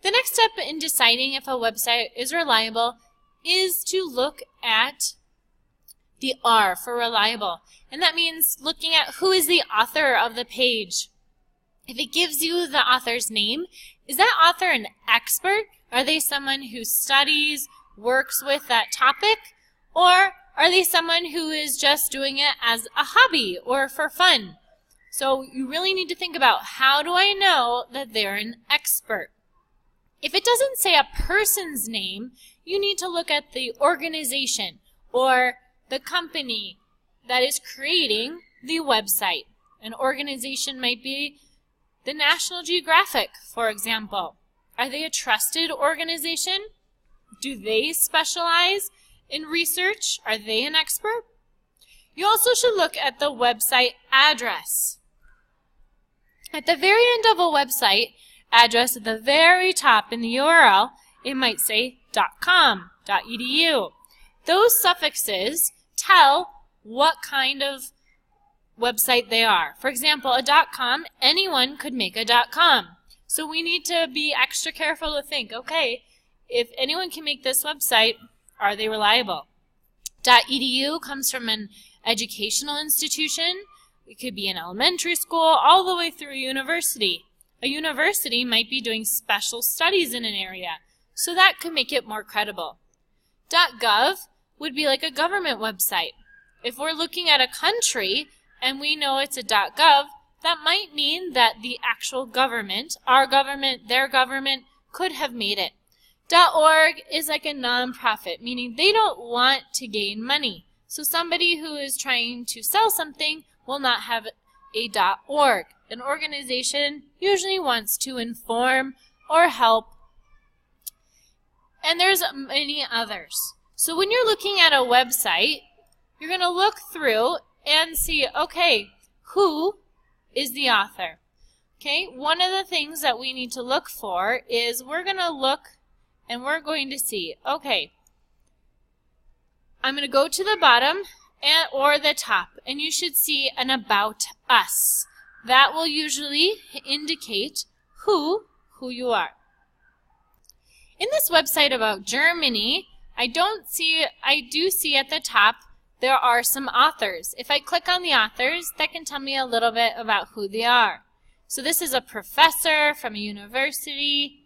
The next step in deciding if a website is reliable is to look at the R for reliable. And that means looking at who is the author of the page. If it gives you the author's name, is that author an expert? Are they someone who studies, works with that topic? Or are they someone who is just doing it as a hobby or for fun? So you really need to think about, how do I know that they're an expert? If it doesn't say a person's name, you need to look at the organization or the company that is creating the website. An organization might be the National Geographic, for example. Are they a trusted organization? Do they specialize in research? Are they an expert? You also should look at the website address. At the very end of a website address, at the very top in the URL, it might say .com, .edu. Those suffixes tell what kind of website they are. For example, a .com, anyone could make a .com. So we need to be extra careful to think, okay, if anyone can make this website, are they reliable? .edu comes from an educational institution. It could be an elementary school all the way through a university. A university might be doing special studies in an area, so that could make it more credible. .gov would be like a government website. If we're looking at a country and we know it's a .gov, that might mean that the actual government, our government, their government, could have made it. .org is like a nonprofit, meaning they don't want to gain money. So somebody who is trying to sell something will not have a .org. An organization usually wants to inform or help. And there's many others. So when you're looking at a website, you're going to look through and see, okay, who is the author? Okay, one of the things that we need to look for is we're going to look and we're going to see, okay, I'm going to go to the bottom or the top, and you should see an About Us. That will usually indicate who you are. In this website about Germany, I do see at the top there are some authors. If I click on the authors, that can tell me a little bit about who they are. So this is a professor from a university,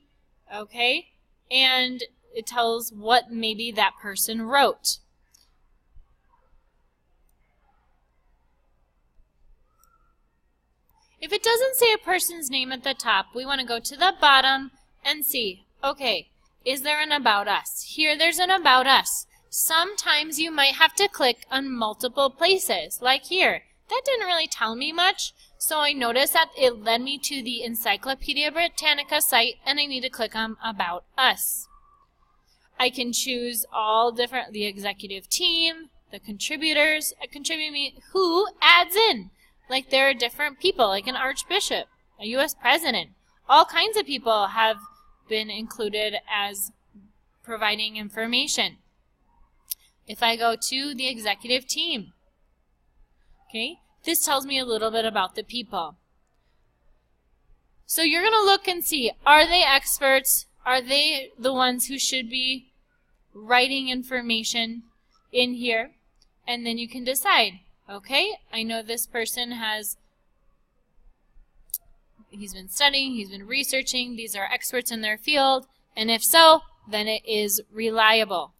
okay, and it tells what maybe that person wrote. If it doesn't say a person's name at the top, we want to go to the bottom and see, okay, is there an About Us? Here there's an About Us. Sometimes you might have to click on multiple places, like here. That didn't really tell me much, so I noticed that it led me to the Encyclopedia Britannica site, and I need to click on About Us. I can choose all different, the executive team, the contributors, who adds in. Like there are different people, like an archbishop, a U.S. president. All kinds of people have been included as providing information. If I go to the executive team, okay, this tells me a little bit about the people. So you're going to look and see, are they experts? Are they the ones who should be writing information in here? And then you can decide, okay, I know this person he's been studying, he's been researching, these are experts in their field, and if so, then it is reliable.